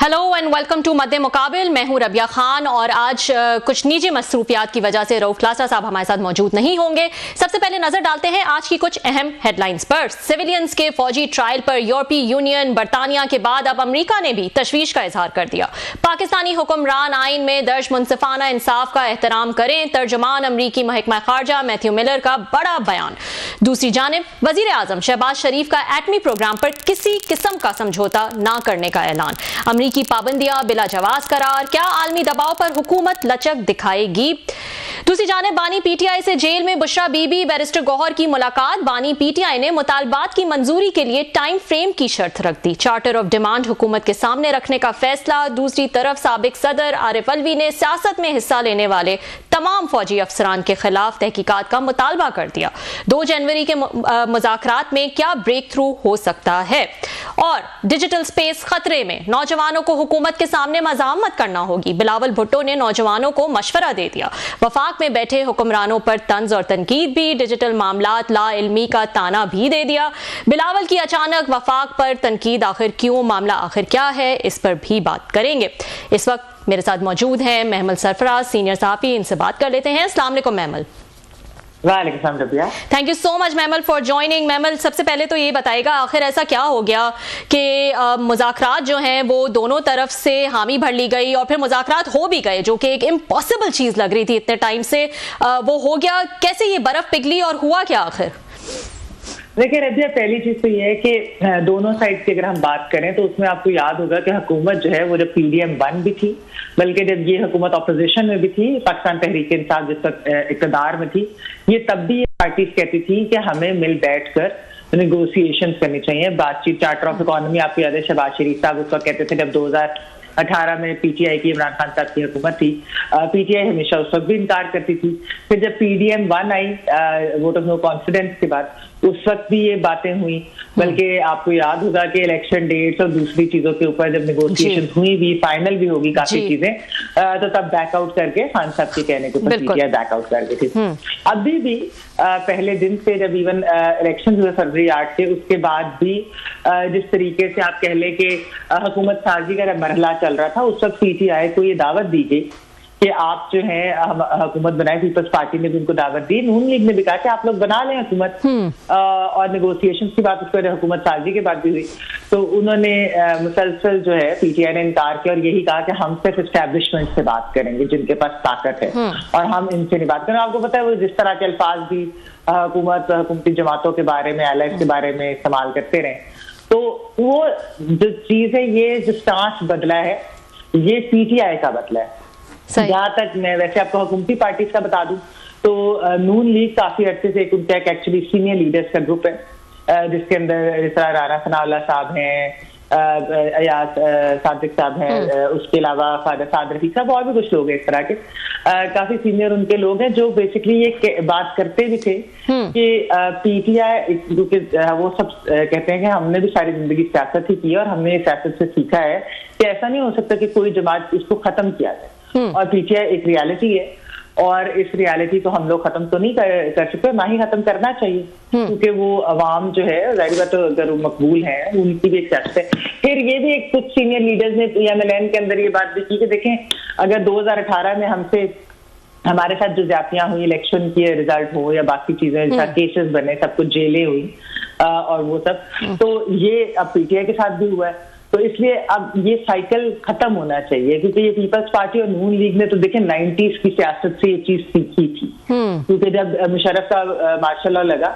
Hello and welcome to मध्य मुकाबिल। मैं हूं रबिया खान और आज कुछ निजी मसरूफियात की वजह से रऊफ लासा साहब हमारे साथ मौजूद नहीं होंगे। सबसे पहले नजर डालते हैं आज की कुछ अहम हेडलाइंस पर। सिविलियंस के फौजी ट्रायल पर यूरोपीय यूनियन, बरतानिया के बाद अब अमेरिका ने भी तशवीश का इजहार कर दिया। पाकिस्तानी हुक्मरान आइन में दर्ज मुनसिफाना इंसाफ का एहतराम करें, तर्जुमान अमरीकी महकमा खारजा मैथ्यू मिलर का बड़ा बयान। दूसरी जानिब वजीर आजम शहबाज शरीफ का एटमी प्रोग्राम पर किसी किस्म का समझौता न करने का ऐलान। अमरीकी पाबंदियां बिला जवाज करार, क्या आलमी दबाव पर हुकूमत लचक दिखाएगी। दूसरी जानिब बानी पीटीआई से जेल में बुशरा बीबी, बैरिस्टर गौहर की मुलाकात। बानी पीटीआई ने मुतालबात की मंजूरी के लिए टाइम फ्रेम की शर्त रख दी। चार्टर ऑफ डिमांड हुकूमत के सामने रखने का फैसला। दूसरी तरफ साबिक सदर आरिफ अलवी ने सियासत में हिस्सा लेने वाले तमाम फौजी अफसरान के खिलाफ तहकीकात का मुतालबा कर दिया। 2 जनवरी के मुज़ाकरात में क्या ब्रेक थ्रू हो सकता है। और डिजिटल स्पेस खतरे में, नौजवानों को हुकूमत के सामने मज़ामत करना होगी। बिलावल भुट्टो ने नौजवानों को मशवरा दे दिया। वफाक में बैठे हुक्मरानों पर तंज और तनकीद भी। डिजिटल मामलात ला इल्मी का ताना भी दे दिया। बिलावल की अचानक वफाक पर तनकीद, आखिर क्यों, मामला आखिर क्या है, इस पर भी बात करेंगे। इस वक्त मेरे साथ मौजूद हैं महमल सरफराज, सीनियर सहाफ़ी। इनसे बात कर लेते हैं। अस्सलाम वालेकुम Mahmal. Thank you so much Mahmal for joining. Mahmal, सबसे पहले तो ये बताइएगा आखिर ऐसा क्या हो गया कि मुज़ाकरात जो हैं वो दोनों तरफ से हामी भर ली गई और फिर मुज़ाकरात हो भी गए, जो कि एक इम्पॉसिबल चीज़ लग रही थी इतने टाइम से, वो हो गया कैसे? ये बर्फ पिघली और हुआ क्या आखिर? देखिए रबिया, पहली चीज तो ये है कि दोनों साइड की अगर हम बात करें तो उसमें आपको याद होगा कि हुकूमत जो है वो जब PDM-1 भी थी, बल्कि जब ये हुकूमत ऑपोजिशन में भी थी, पाकिस्तान तहरीक इंसाफ जिस वक्त इक़्तिदार में थी, ये तब भी ये पार्टीज कहती थी कि हमें मिल बैठकर नेगोशिएशन करनी चाहिए, बातचीत। चार्टर ऑफ इकोनॉमी आपको याद है, शहबाज शरीफ साहब उस वक्त कहते थे जब 2018 में PTI की, इमरान खान साहब की हुकूमत थी। PTI हमेशा उस वक्त भी इनकार करती थी। फिर जब PDM-1 आई वोट ऑफ नो कॉन्फिडेंस के बाद, उस वक्त भी ये बातें हुई। बल्कि आपको याद होगा कि इलेक्शन डेट्स और दूसरी चीजों के ऊपर जब नेगोशिएशन हुई भी, फाइनल भी होगी काफी चीजें, तो तब बैकआउट करके खान साहब के कहने के ऊपर PTI बैकआउट कर गई थी। अभी भी पहले दिन से जब इवन इलेक्शन हुए फरवरी 8 के, उसके बाद भी जिस तरीके से आप कह लें कि हुकूमत साजी का मरहला चल रहा था, उस वक्त PTI को ये दावत दी गई कि आप जो है हुकूमत बनाए। पीपल्स पार्टी ने भी उनको दावत दी, नून लीग ने भी कहा कि आप लोग बना लें हुकूमत। और नेगोशिएशन की बात उसके बाद हुकूमत साजी के बाद भी हुई, तो उन्होंने मुसलसल जो है PTI ने इनकार किया और यही कहा कि हम सिर्फ एस्टैब्लिशमेंट से बात करेंगे जिनके पास ताकत है, और हम इनसे नहीं बात करें। आपको पता है वो जिस तरह के अल्फाज भी हुकूमती जमातों के बारे में, एलाइज के बारे में इस्तेमाल करते रहे, तो वो जो चीज है, ये जो स्टांस बदला है, ये PTI का बदला है। जहां तक मैं वैसे आपको हुकूमती पार्टीज का बता दूं तो नून लीग काफी अर्से से उनका एक एक्चुअली सीनियर लीडर्स का ग्रुप है, जिसके अंदर जिस तरह राना सनाउल्लाह साहब हैं, अयाज सादिक साहब हैं, उसके अलावा फादर साद रफीक साहब, और भी कुछ लोग हैं इस तरह के काफी सीनियर उनके लोग हैं, जो बेसिकली ये बात करते भी थे कि PTI, क्योंकि वो सब कहते हैं कि हमने भी सारी जिंदगी सियासत ही की है और हमने सियासत से सीखा है कि ऐसा नहीं हो सकता कि कोई जमात इसको खत्म किया जाए, और PTI एक रियलिटी है, और इस रियलिटी को हम लोग खत्म तो नहीं कर सकते, ना ही खत्म करना चाहिए, क्योंकि वो अवाम जो है जाहिर बात तो अगर मकबूल है, उनकी भी एक सियासत है। फिर ये भी एक कुछ सीनियर लीडर्स ने PMLN के अंदर ये बात भी की कि देखें, अगर 2018 में हमारे साथ जो ज्यादतियां हुई, इलेक्शन के रिजल्ट हो या बाकी चीजें, केसेस बने, सब कुछ जेलें हुई और वो सब, तो ये अब PTI के साथ भी हुआ है। तो इसलिए अब ये साइकिल खत्म होना चाहिए, क्योंकि ये पीपल्स पार्टी और नून लीग ने तो देखें 90s की सियासत से ये चीज सीखी थी। क्योंकि जब मुशर्रफ का मार्शल लॉ लगा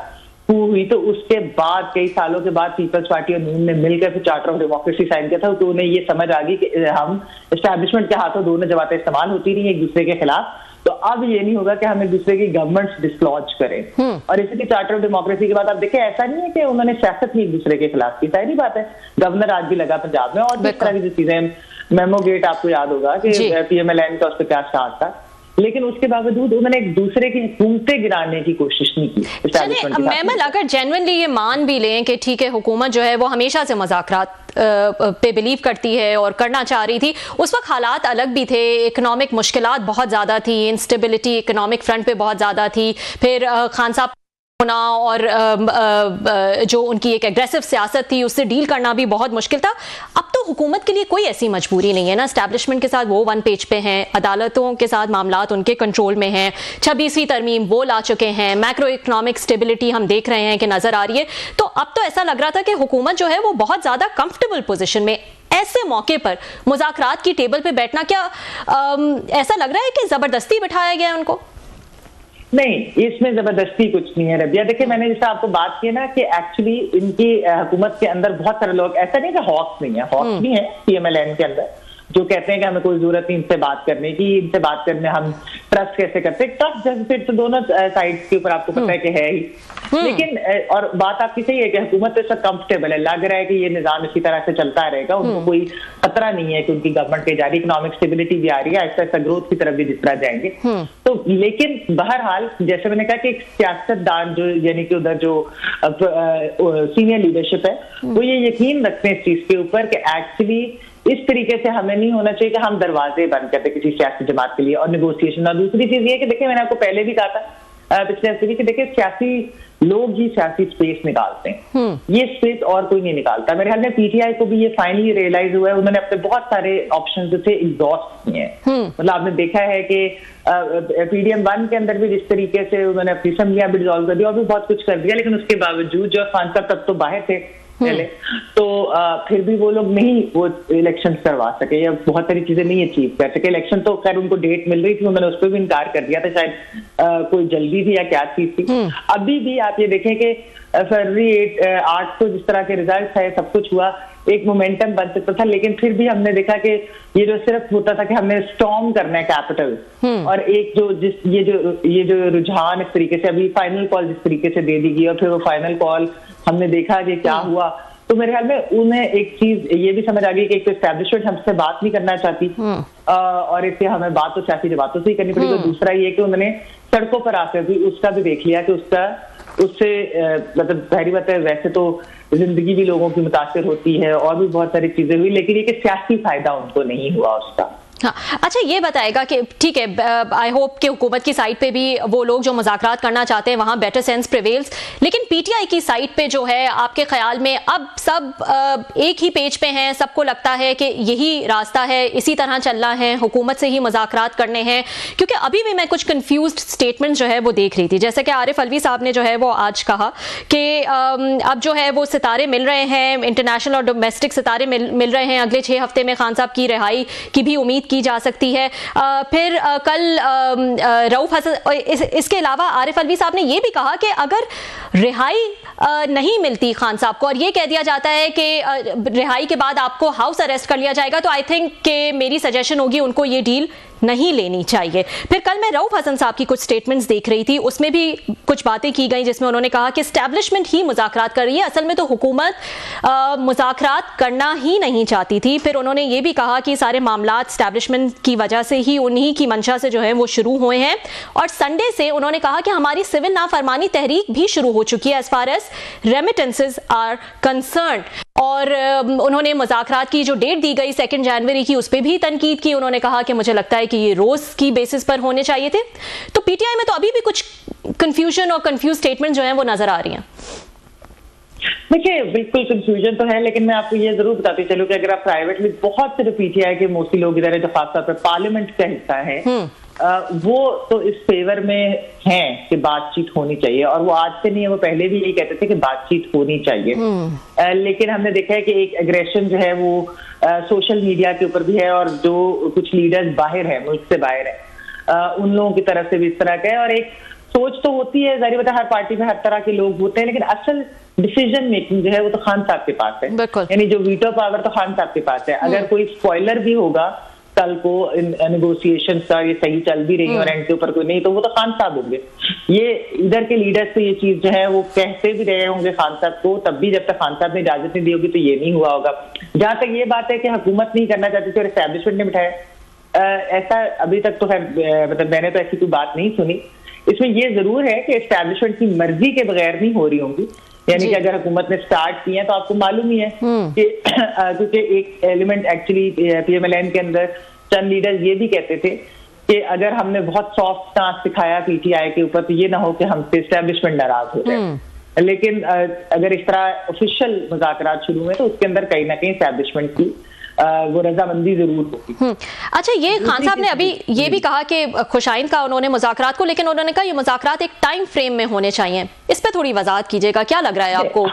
हुई, तो उसके बाद कई सालों के बाद पीपल्स पार्टी और नून ने मिलकर फिर चार्टर ऑफ डेमोक्रेसी साइन किया था, तो उन्हें ये समझ आ गई कि हम एस्टैब्लिशमेंट के हाथों दोनों जमातें इस्तेमाल होती रही एक दूसरे के खिलाफ, तो अब ये नहीं होगा कि हम एक दूसरे की गवर्नमेंट्स डिसलॉज करें। और इसलिए चार्टर ऑफ डेमोक्रेसी के बाद आप देखें, ऐसा नहीं है कि उन्होंने सियासत ही एक दूसरे के खिलाफ की, सारी बात है, गवर्नर आज भी लगा पंजाब में, और जिस तरह की जो चीजें, मेमो गेट आपको याद होगा कि PMLN का उस पर क्या स्टार्ट था, लेकिन उसके बावजूद उन्होंने एक दूसरे की हुकूमतें गिराने की कोशिश नहीं की। मैमल, अगर जेन्युइनली ये मान भी लें कि ठीक है हुकूमत जो है वो हमेशा से मुज़ाकरात पे बिलीव करती है और करना चाह रही थी, उस वक्त हालात अलग भी थे, इकोनॉमिक मुश्किलात बहुत ज़्यादा थी, इंस्टेबिलिटी इकोनॉमिक फ्रंट पे बहुत ज़्यादा थी, फिर खान साहब और जो उनकी एक एग्रेसिव सियासत थी उससे डील करना भी बहुत मुश्किल था। अब तो हुकूमत के लिए कोई ऐसी मजबूरी नहीं है ना, एस्टैब्लिशमेंट के साथ वो वन पेज पे हैं, अदालतों के साथ मामलात उनके कंट्रोल में हैं, 26वीं तरमीम वो ला चुके हैं, मैक्रो इकोनॉमिक स्टेबिलिटी हम देख रहे हैं कि नजर आ रही है। तो अब तो ऐसा लग रहा था कि हुकूमत जो है वो बहुत ज्यादा कंफर्टेबल पोजिशन में, ऐसे मौके पर मुज़ाकरात की टेबल पे बैठना क्या ऐसा लग रहा है कि जबरदस्ती बिठाया गया है उनको? नहीं, इसमें जबरदस्ती कुछ नहीं है रबिया। देखिए, मैंने जैसा आपको बात की ना कि एक्चुअली इनकी हुकूमत के अंदर बहुत सारे लोग, ऐसा नहीं कि हॉक्स नहीं है, हॉक्स भी है पीएमएलएन के अंदर, जो कहते हैं कि हमें कोई जरूरत नहीं इनसे बात करने की, इनसे बात करने हम ट्रस्ट कैसे करते। ट्रस्ट डेफिसिट तो दोनों साइड्स के ऊपर आपको पता है कि है ही, लेकिन और बात आपकी सही है कि हुकूमत तो इसका कंफर्टेबल है, लग रहा है कि ये निजाम इसी तरह से चलता रहेगा, उनको कोई खतरा नहीं है कि उनकी गवर्नमेंट के जारी इकोनॉमिक स्टेबिलिटी भी आ रही है, ऐसा ऐसा ग्रोथ की तरफ भी जिस तरह जाएंगे। तो लेकिन बहरहाल जैसे मैंने कहा कि एक सियासतदान जो यानी कि उधर जो सीनियर लीडरशिप है वो ये यकीन रखते हैं इस चीज के ऊपर कि एक्चुअली इस तरीके से हमें नहीं होना चाहिए कि हम दरवाजे बंद करते किसी सियासी जमात के लिए और नेगोशिएशन। और दूसरी चीज ये कि देखिए, मैंने आपको पहले भी कहा था पिछले हफ्ते भी कि देखिए, सियासी लोग ही सियासी स्पेस निकालते हैं, ये स्पेस और कोई नहीं निकालता। मेरे ख्याल में पीटीआई को भी ये फाइनली रियलाइज हुआ है, उन्होंने अपने बहुत सारे ऑप्शन जो थे एग्जॉस्ट किए हैं। मतलब आपने देखा है कि PDM-1 के अंदर भी जिस तरीके से उन्होंने अपनी असम्बलियां भी डिसॉल्व कर दी और भी बहुत कुछ कर दिया, लेकिन उसके बावजूद जो खान साहब तब तो बाहर थे पहले, तो फिर भी वो लोग नहीं वो इलेक्शन करवा सके या बहुत सारी चीजें नहीं अचीव कर सके। इलेक्शन तो खैर उनको डेट मिल रही थी, उन्होंने उस पर भी इनकार कर दिया था, शायद कोई जल्दी थी या क्या चीज थी। अभी भी आप ये देखें कि फरवरी 8 को जिस तरह के रिजल्ट है, सब कुछ हुआ, एक मोमेंटम बन सकता था, लेकिन फिर भी हमने देखा कि ये जो सिर्फ होता था कि हमने स्टॉर्म करना है कैपिटल, और एक जो ये जो रुझान इस तरीके से अभी फाइनल कॉल जिस तरीके से दे दी गई और फिर वो फाइनल कॉल हमने देखा कि क्या हुआ, तो मेरे ख्याल में उन्हें एक चीज ये भी समझ आ गई कि एक तो एस्टैब्लिशमेंट हमसे बात नहीं करना चाहती और इससे हमें बात तो सियासी बातों से ही करनी पड़ेगी। दूसरा ये कि उन्होंने सड़कों पर आकर भी उसका भी देख लिया कि उससे मतलब जाहिर बात है, वैसे तो जिंदगी भी लोगों की मुतासिर होती है और भी बहुत सारी चीजें हुई, लेकिन ये कि सियासी फायदा उनको नहीं हुआ उसका। हाँ, अच्छा ये बताएगा कि ठीक है, आई होप कि हुकूमत की साइड पे भी वो लोग जो मुज़ाकरात करना चाहते हैं वहाँ बेटर सेंस प्रिवेल्स, लेकिन पीटीआई की साइड पे जो है आपके ख्याल में अब सब एक ही पेज पे हैं, सबको लगता है कि यही रास्ता है, इसी तरह चलना है, हुकूमत से ही मुज़ाकरात करने हैं? क्योंकि अभी भी मैं कुछ कन्फ्यूज्ड स्टेटमेंट जो है वो देख रही थी, जैसे कि आरिफ अलवी साहब ने जो है वो आज कहा कि अब जो है वो सितारे मिल रहे हैं, इंटरनेशनल और डोमेस्टिक सितारे मिल रहे हैं, अगले 6 हफ्ते में खान साहब की रिहाई की भी उम्मीद की जा सकती है। फिर कल रऊफ हसन, इसके अलावा आरिफ अलवी साहब ने यह भी कहा कि अगर रिहाई नहीं मिलती खान साहब को और ये कह दिया जाता है कि रिहाई के बाद आपको हाउस अरेस्ट कर लिया जाएगा, तो आई थिंक कि मेरी सजेशन होगी उनको ये डील नहीं लेनी चाहिए। फिर कल मैं रऊफ हसन साहब की कुछ स्टेटमेंट्स देख रही थी, उसमें भी कुछ बातें की गई जिसमें उन्होंने कहा कि एस्टैब्लिशमेंट ही मुज़ाकरात कर रही है, असल में तो हुकूमत मुज़ाकरात करना ही नहीं चाहती थी। फिर उन्होंने ये भी कहा कि सारे मामलात एस्टैब्लिशमेंट की वजह से ही, उन्हीं की मंशा से जो है वो शुरू हुए हैं, और संडे से उन्होंने कहा कि हमारी सिविल नाफरमानी तहरीक भी शुरू हो चुकी है as far as remittances are concern. और उन्होंने मुज़ाकरात की जो डेट दी गई 2 जनवरी की, उस पर भी तनकीद की। उन्होंने कहा कि मुझे लगता है कि ये रोज की बेसिस पर होने चाहिए थे। तो पीटीआई में तो अभी भी कुछ कंफ्यूजन और कंफ्यूज स्टेटमेंट जो हैं वो नजर आ रही हैं। देखिए, बिल्कुल कंफ्यूजन तो है, लेकिन मैं आपको ये जरूर बताती चलूं कि अगर आप प्राइवेटली बहुत से पीटीआई के मोस्टली लोग इधर है जो खासतौर पर पार्लियामेंट का हिस्सा है, वो तो इस फेवर में हैं कि बातचीत होनी चाहिए, और वो आज से नहीं है, वो पहले भी यही कहते थे कि बातचीत होनी चाहिए। लेकिन हमने देखा है कि एक एग्रेशन जो है वो सोशल मीडिया के ऊपर भी है, और जो कुछ लीडर्स बाहर है, मुल्क से बाहर है, उन लोगों की तरफ से भी इस तरह का है। और एक सोच तो होती है, जाहिर बात है हर पार्टी में हर तरह के लोग होते हैं, लेकिन असल डिसीजन मेकिंग जो है वो तो खान साहब के पास है, यानी जो वीटो पावर तो खान साहब के पास है। अगर कोई स्पॉइलर भी होगा कल को नेगोशिएशन का, ये सही चल भी रही है और एंड के ऊपर कोई नहीं, तो वो तो खान साहब होंगे। ये इधर के लीडर्स तो ये चीज जो है वो कहते भी रहे होंगे खान साहब को, तब भी जब तक खान साहब ने इजाजत नहीं दी होगी तो ये नहीं हुआ होगा। जहां तक ये बात है कि हुकूमत नहीं करना चाहती थी और एस्टैब्लिशमेंट ने बिठाया, ऐसा अभी तक तो खैर मतलब मैंने तो ऐसी कोई बात नहीं सुनी। इसमें ये जरूर है कि एस्टैब्लिशमेंट की मर्जी के बगैर नहीं हो रही होंगी, यानी कि अगर हुकूमत ने स्टार्ट किया तो आपको मालूम ही है कि क्योंकि एक एलिमेंट एक्चुअली पीएमएलएन के अंदर चंद लीडर्स ये भी कहते थे कि अगर हमने बहुत सॉफ्ट स्टांस दिखाया पीटीआई के ऊपर तो ये ना हो कि हमसे एस्टेब्लिशमेंट नाराज हो जाए। लेकिन अगर इस तरह ऑफिशियल मुज़ाकरात शुरू हुए तो उसके अंदर कहीं ना कहीं एस्टेब्लिशमेंट की वो रजामंदी जरूर होगी। अच्छा, ये खान साहब ने अभी ये भी कहा कि खुशाइंद का उन्होंने मुज़ाकरात को, लेकिन उन्होंने कहा ये मुज़ाकरात एक टाइम फ्रेम में होने चाहिए। इस पे थोड़ी वजाहत कीजिएगा, क्या लग रहा है आपको?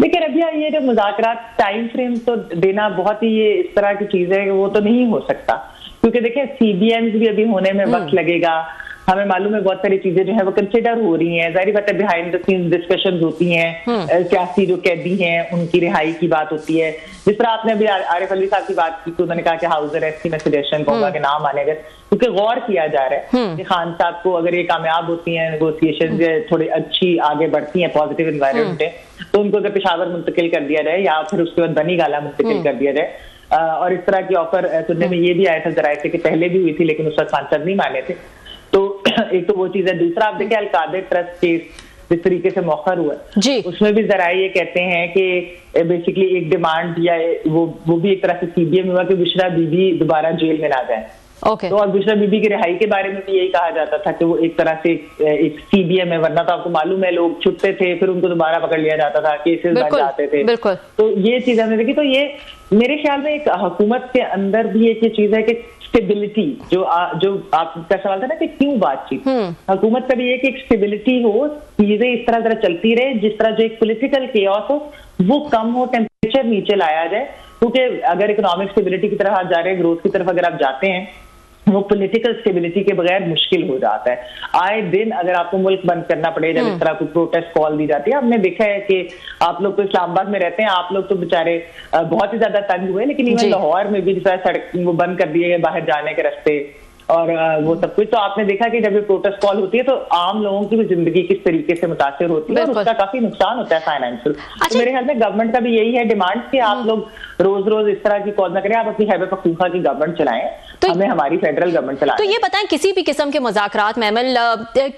देखिए रबिया, ये जो मुज़ाकरात टाइम फ्रेम तो देना बहुत ही ये इस तरह की चीज है, वो तो नहीं हो सकता, क्योंकि देखिए CBMs भी अभी होने में वक्त लगेगा। हमें मालूम है बहुत सारी चीजें जो है वो कंसिडर हो रही हैं, जाहिर बात है बिहाइंड द सीन्स डिस्कशंस होती हैं, सियासी जो कैदी हैं उनकी रिहाई की बात होती है। जिस तरह आपने अभी आरिफ अलवी साहब की बात की तो उन्होंने कहा कि हाउस अरेस्ट की मैं सजेशन कहूंगा कि नाम आने गए, क्योंकि गौर किया जा रहा है कि खान साहब को अगर ये कामयाब होती हैं नेगोशिएशन थोड़ी अच्छी आगे बढ़ती हैं, पॉजिटिव एनवायरनमेंट है, तो उनको अगर पेशावर मुंतकिल कर दिया जाए या फिर उसके बाद बनी गाला मुंतकिल कर दिया जाए, और इस तरह की ऑफर सुनने में ये भी आया था जराये से कि पहले भी हुई थी लेकिन उस वक्त खान साहब नहीं माने थे। तो एक तो वो चीज है। दूसरा आप देखिए अलकादर ट्रस्ट केस जिस तरीके से मौखर हुआ उसमें भी जराये ये कहते हैं कि बेसिकली एक डिमांड या वो भी एक तरह से CBM हुआ कि बुशरा बीबी दोबारा जेल में ना जाए। तो और बुशरा बीबी की रिहाई के बारे में भी यही कहा जाता था कि वो एक तरह से एक CBM है, वरना तो आपको मालूम है लोग छुट्टे थे फिर उनको दोबारा पकड़ लिया जाता था, केसेस बन जाते थे। तो ये चीज हमने देखी। तो ये मेरे ख्याल में एक हुकूमत के अंदर भी एक ये चीज है कि स्टेबिलिटी, जो आपका सवाल था ना कि क्यों बातचीत, हुकूमत का भी एक स्टेबिलिटी हो, चीजें इस तरह चलती रहे जिस तरह जो एक पॉलिटिकल केओस हो वो कम हो, टेम्परेचर नीचे लाया जाए। क्योंकि अगर इकोनॉमिक स्टेबिलिटी की तरफ आप जा रहे हैं, ग्रोथ की तरफ अगर आप जाते हैं, वो पॉलिटिकल स्टेबिलिटी के बगैर मुश्किल हो जाता है। आए दिन अगर आपको मुल्क बंद करना पड़े जब इस तरह कोई प्रोटेस्ट कॉल दी जाती है, हमने देखा है कि आप लोग तो इस्लामाबाद में रहते हैं, आप लोग तो बेचारे बहुत ही ज्यादा तंग हुए, लेकिन इवन लाहौर में भी जिस तरह सड़क वो बंद कर दिए गए बाहर जाने के रास्ते और वो सब कुछ। तो आपने देखा कि जब ये प्रोटेस्ट कॉल होती है तो आम लोगों की भी जिंदगी किस तरीके से मुतासिर होती है और उसका काफी नुकसान होता है फाइनेंशियल। तो मेरे ख्याल में गवर्नमेंट का भी यही है डिमांड कि आप लोग रोज रोज इस तरह की कॉल न करें, आप अपनी हैबे पख्तूनख्वा की गवर्नमेंट चलाएं, तो हमें हमारी फेडरल गवर्नमेंट चलाएं। तो ये बताएं किसी भी किस्म के मुज़ाकरात महमल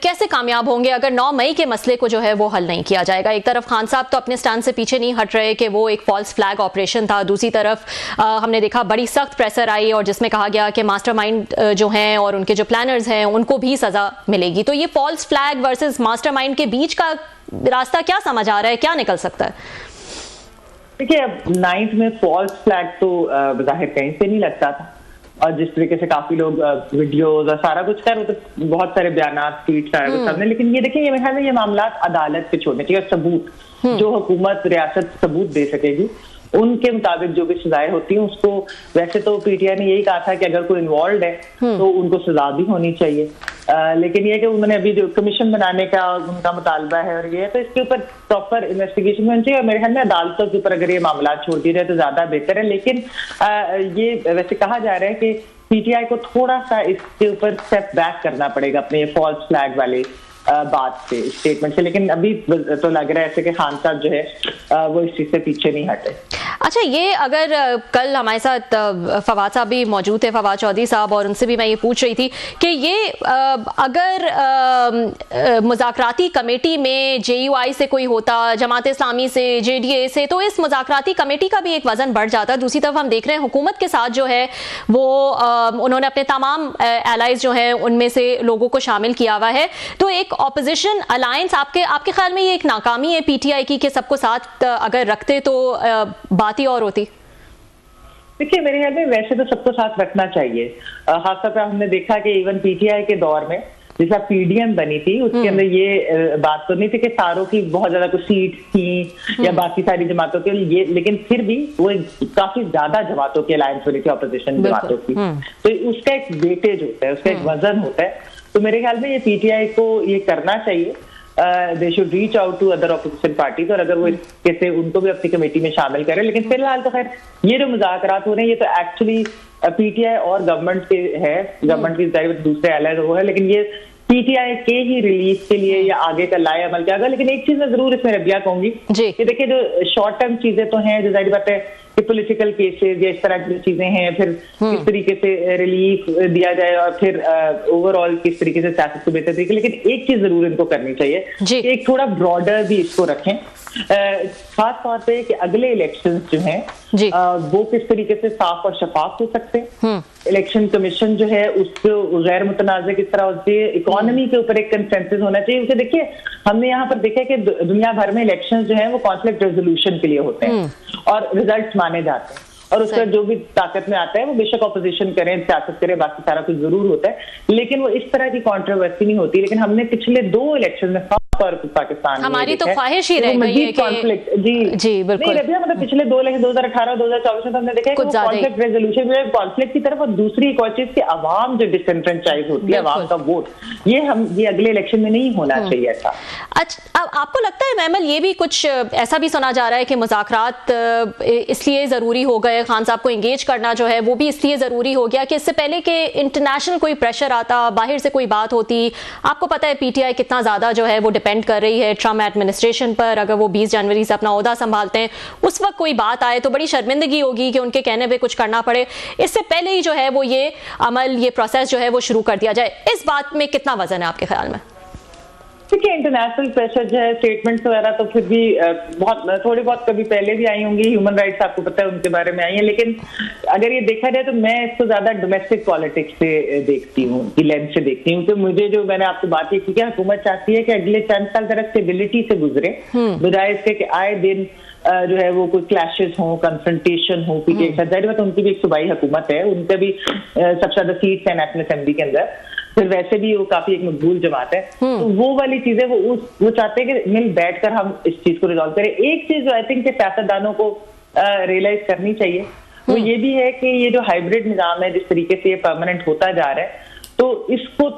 कैसे कामयाब होंगे अगर 9 मई के मसले को जो है वो हल नहीं किया जाएगा? एक तरफ खान साहब तो अपने स्टैंड से पीछे नहीं हट रहे कि वो एक फॉल्स फ्लैग ऑपरेशन था, दूसरी तरफ हमने देखा बड़ी सख्त प्रेशर आई और जिसमें कहा गया कि मास्टरमाइंड जो हैं और उनके जो प्लानर्स हैं उनको भी सजा मिलेगी। तो ये फॉल्स फ्लैग वर्सेस मास्टरमाइंड के बीच का रास्ता क्या समझ आ रहा है, क्या निकल सकता है? देखिए अब 9th में फॉल्स फ्लैग तो बाहिर कहीं से नहीं लगता था, और जिस तरीके से काफी लोग वीडियोज और सारा कुछ कर, तो बहुत सारे बयान ट्वीट सारा कुछ सबने, लेकिन ये देखिए ये ख्याल है ये मामला अदालत पे छोड़ने चाहिए। सबूत जो हुकूमत रियासत सबूत दे सकेगी उनके मुताबिक जो भी सजाएं होती हैं उसको, वैसे तो पीटीआई ने यही कहा था कि अगर कोई इन्वॉल्व है तो उनको सजा भी होनी चाहिए, लेकिन ये कि उन्होंने अभी जो कमीशन बनाने का उनका मुतालबा है और ये, तो इसके ऊपर प्रॉपर इन्वेस्टिगेशन होनी चाहिए और मेरे ख्याल में अदालतों के ऊपर अगर ये मामला छोड़ दिए जाए तो ज्यादा बेहतर है। लेकिन ये वैसे कहा जा रहा है कि पीटीआई को थोड़ा सा इसके ऊपर स्टेप बैक करना पड़ेगा अपने फॉल्स फ्लैग वाले बात से, स्टेटमेंट से, लेकिन अभी तो लग रहा है ऐसे कि खान साहब जो है वो इस चीज से पीछे नहीं हटे। अच्छा, ये अगर कल हमारे साथ फवाद साहब भी मौजूद थे, फवाद चौधरी साहब, और उनसे भी मैं ये पूछ रही थी कि ये अगर मुज़ाकराती कमेटी में JUI से कोई होता, जमात इस्लामी से, JDA से, तो इस मुज़ाकराती कमेटी का भी एक वजन बढ़ जाता। दूसरी तरफ हम देख रहे हैं हुकूमत के साथ जो है वो उन्होंने अपने तमाम एलाइज जो हैं उनमें से लोगों को शामिल किया हुआ है। तो एक ऑपोजिशन अलायंस आपके ख्याल में ये एक नाकामी है पीटीआई की कि सबको साथ अगर रखते तो बात ही और होती? देखिए मेरे ख्याल में वैसे तो सबको साथ रखना चाहिए, खासतौर पर हमने देखा कि इवन पीटीआई के दौर में जैसा PDM बनी थी उसके अंदर ये बात तो नहीं थी कि सारों की बहुत ज्यादा कुछ सीट थी या बाकी सारी जमातों के लिए, लेकिन फिर भी वो काफी ज्यादा जमातों की अलायंस बनी थी, ऑपोजिशन जमातों की, तो उसका एक वेटेज होता है, उसका एक वजन होता है। तो मेरे ख्याल में ये पीटीआई को ये करना चाहिए, they should reach out to other opposition parties, और अगर वो कैसे उनको भी अपनी कमेटी में शामिल करें। लेकिन फिलहाल तो खैर ये जो मुज़ाकरात हो रहे हैं ये तो एक्चुअली पीटीआई और गवर्नमेंट के है, गवर्नमेंट की दूसरे एलाइज वो है, लेकिन ये पीटीआई के ही रिलीफ के लिए या आगे का लाए अमल किया गया। लेकिन एक चीज मैं जरूर इसमें रबिया कहूंगी कि देखिए जो शॉर्ट टर्म चीजें तो हैं, जो जाहिर बात है कि पॉलिटिकल केसेस या इस तरह की चीजें हैं, फिर किस तरीके से रिलीफ दिया जाए और फिर ओवरऑल किस तरीके से सियासत को बेहतर तरीके, लेकिन एक चीज जरूर इनको करनी चाहिए कि एक थोड़ा ब्रॉडर भी इसको रखें खास तौर पे कि अगले इलेक्शंस जो हैं वो किस तरीके से साफ और शफाफ हो सकते हैं। इलेक्शन कमीशन जो है उसको गैर मुतनाज़ किस तरह होती है, इकोनॉमी के ऊपर एक कंसेंसस होना चाहिए। क्योंकि देखिए हमने यहाँ पर देखा कि दुनिया भर में इलेक्शन जो है वो कॉन्फ्लिक्ट रेजोल्यूशन के लिए होते हैं और रिजल्ट माने जाते हैं, और उसका जो भी ताकत में आता है वो बेशक ऑपोजिशन करें, सियासत करें, बाकी सारा कुछ जरूर होता है, लेकिन वो इस तरह की कंट्रोवर्सी नहीं होती। लेकिन हमने पिछले 2 इलेक्शन में पाकिस्तान हमारी तो ख्वाहिश ही रह गई है कॉन्फ्लिक्ट जी बिल्कुल नहीं रबिया, मतलब पिछले 2018 2024 में हमने देखा है कॉन्फ्लिक्ट रेजोल्यूशन में कॉन्फ्लिक्ट की तरफ, और दूसरी एक और चीज की आवाम जो डिसएंफ्रेंचाइज होती है, आवाम का वोट, ये अगले इलेक्शन में नहीं होना चाहिए ऐसा। अच्छा, आपको लगता है मैमल ये भी कुछ ऐसा भी सुना जा रहा है कि मुज़ाकरात इसलिए जरूरी हो गए, खान साहब को एंगेज करना जो है वो भी इसलिए जरूरी हो गया कि इससे पहले कि इंटरनेशनल कोई प्रेशर आता, बाहर से कोई बात होती, आपको पता है पीटीआई कितना ज्यादा जो है वो डिपेंड कर रही है ट्रम्प एडमिनिस्ट्रेशन पर, अगर वो 20 जनवरी से अपना ओहदा संभालते हैं, उस वक्त कोई बात आए तो बड़ी शर्मिंदगी होगी कि उनके कहने पे कुछ करना पड़े। इससे पहले ही जो है वो ये अमल, ये प्रोसेस जो है वो शुरू कर दिया जाए। इस बात में कितना वजन है आपके ख्याल में? देखिए इंटरनेशनल प्रेशर जो है, स्टेटमेंट्स वगैरह तो फिर भी थोड़ी बहुत कभी पहले भी आई होंगी, ह्यूमन राइट्स आपको पता है उनके बारे में आई है, लेकिन अगर ये देखा जाए तो मैं इसको ज्यादा डोमेस्टिक पॉलिटिक्स से देखती हूँ, की लेंस से देखती हूँ। तो मुझे जो मैंने आपको बात की कि हुकूमत चाहती है कि अगले चंद साल जरा स्टेबिलिटी से गुजरे, बजाय इसके कि आए दिन जो है वो कोई क्लैशेस हो, कंफ्रंटेशन हो पीटीआई के साथ। जाहिर बात उनकी भी एक सूबाई हुकूमत है, उनका भी सबसे ज्यादा सीट्स है नेशनल असेंबली के अंदर, फिर वैसे भी वो काफी एक मकबूल जमात है, तो वो वाली चीजें वो चाहते हैं कि मिल बैठकर हम इस चीज को रिजॉल्व करें। एक चीज जो आई थिंक के सियासतदानों को रियलाइज करनी चाहिए वो ये भी है कि ये जो हाइब्रिड निजाम है, जिस तरीके से ये परमानेंट होता जा रहा है, तो इसको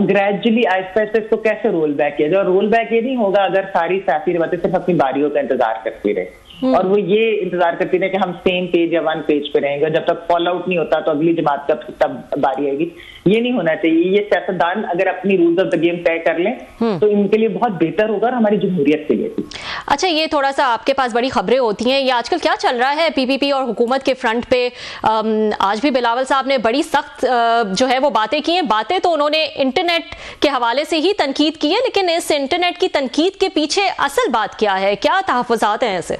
ग्रेजुअली आहिस्ता आहिस्ता इसको कैसे रोल बैक किया जाए। और रोल बैक ये नहीं होगा अगर सारी सियासी जमातें सिर्फ अपनी बारियों का इंतजार करती रहे और वो ये इंतजार करती रहे कि हम सेम पेज या 1 पेज पे रहेंगे, जब तक फॉल आउट नहीं होता तो अगली जमात का तब बारी आएगी। ये नहीं होना चाहिए। ये सियासतदान अगर अपनी रूल्स ऑफ द गेम तय कर लें तो इनके लिए बहुत बेहतर होगा और हमारी जमहूरियत के लिए भी। अच्छा, ये थोड़ा सा आपके पास बड़ी खबरें होती हैं, ये आजकल क्या चल रहा है पीपीपी और हुकूमत के फ्रंट पे? आज भी बिलावल साहब ने बड़ी सख्त जो है वो बातें की हैं। बातें तो उन्होंने इंटरनेट के हवाले से ही तनकीद की है, लेकिन इस इंटरनेट की तनकीद के पीछे असल बात क्या है, क्या तहफ़्फ़ुज़ात हैं ऐसे?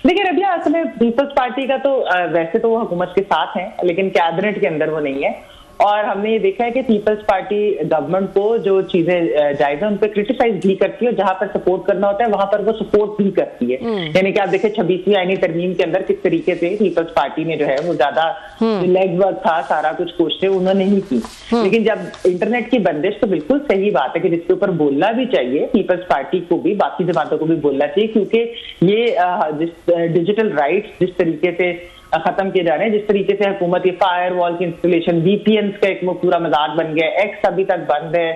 देखिए रबिया, असल में पीपल्स पार्टी का तो वैसे तो वो हुकूमत के साथ है, लेकिन कैबिनेट के अंदर वो नहीं है। और हमने ये देखा है कि पीपल्स पार्टी गवर्नमेंट को जो चीजें जायज है उन पर क्रिटिसाइज भी करती है, और जहां पर सपोर्ट करना होता है वहां पर वो सपोर्ट भी करती है। यानी कि आप देखिए 26वीं आईनी तरमीम के अंदर किस तरीके से पीपल्स पार्टी ने जो है वो ज्यादा लेग वर्क था, सारा कुछ कोशिशें उन्होंने ही की। लेकिन जब इंटरनेट की बंदिश, तो बिल्कुल सही बात है कि जिसके ऊपर बोलना भी चाहिए, पीपल्स पार्टी को भी, बाकी जमातों को भी बोलना चाहिए, क्योंकि ये डिजिटल राइट्स जिस तरीके से खत्म किए जा रहे हैं, जिस तरीके से हुकूमत ये फायरवॉल की इंस्टॉलेशन, वीपीएन का एक पूरा मजाक बन गया, एक्स अभी तक बंद है,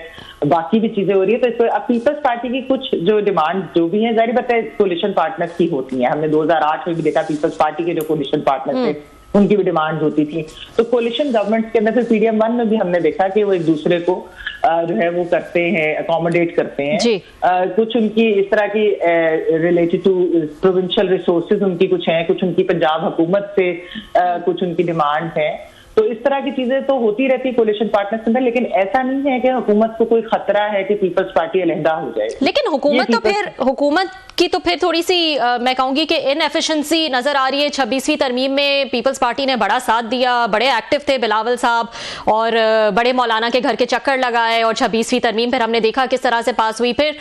बाकी भी चीजें हो रही है, तो इस पर पीपल्स पार्टी की कुछ जो डिमांड जो भी है, जाहिर बात है कोलिशन पार्टनर्स की होती हैं। हमने 2008 में भी देखा पीपल्स पार्टी के जो कोलिशन पार्टनर थे उनकी भी डिमांड होती थी। तो कोलिशन गवर्नमेंट के अंदर फिर पीडीएम-1 में भी हमने देखा कि वो एक दूसरे को जो है वो करते हैं, अकोमोडेट करते हैं। कुछ उनकी इस तरह की रिलेटेड टू प्रोविंशियल रिसोर्सेज उनकी कुछ हैं, कुछ उनकी पंजाब हुकूमत से कुछ उनकी डिमांड है। तो इस तरह की चीजें तो होती रहती है कोलिशन पार्टनर्स के अंदर, लेकिन ऐसा नहीं है कि हुकूमत को कोई खतरा है कि पीपल्स पार्टी अलहदा हो जाए। लेकिन हुकूमत की तो फिर थोड़ी सी मैं कहूंगी कि इनएफिशिएंसी नजर आ रही है। 26वीं तरमीम में पीपल्स पार्टी ने बड़ा साथ दिया, बड़े एक्टिव थे बिलावल साहब, और बड़े मौलाना के घर के चक्कर लगाए, और 26वीं तरमीम फिर हमने देखा किस तरह से पास हुई। फिर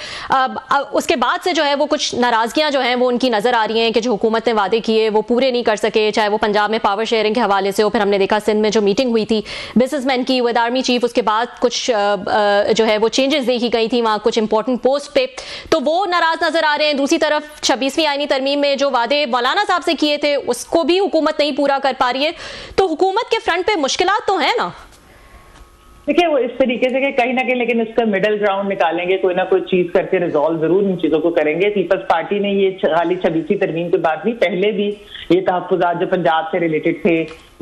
उसके बाद से जो है वो कुछ नाराजगियां जो हैं वो उनकी नजर आ रही हैं कि जो हुकूमत ने वादे किए वो पूरे नहीं कर सके, चाहे वो पंजाब में पावर शेयरिंग के हवाले से हो, फिर हमने देखा सिंध में जो मीटिंग हुई थी बिजनेसमैन की विद आर्मी चीफ, उसके बाद कुछ जो है वो चेंजेस देखी गई थी वहां कुछ इंपॉर्टेंट पोस्ट पे, तो वो नाराज नजर आ रहे हैं। दूसरी तरफ 26वीं आईनी तरमीम में जो वादे मौलाना साहब से किए थे उसको भी हुकूमत नहीं पूरा कर पा रही है। तो हुकूमत के फ्रंट पे मुश्किलात तो है ना? देखिए वो इस तरीके से कि कहीं ना कहीं, लेकिन इसका मिडिल ग्राउंड निकालेंगे, कोई ना कोई चीज करके रिजॉल्व जरूर इन चीजों को करेंगे। पीपल्स पार्टी ने ये खाली 26वीं तरमीम के बाद भी, पहले भी ये तहफ्फुज़ात जो पंजाब से रिलेटेड थे,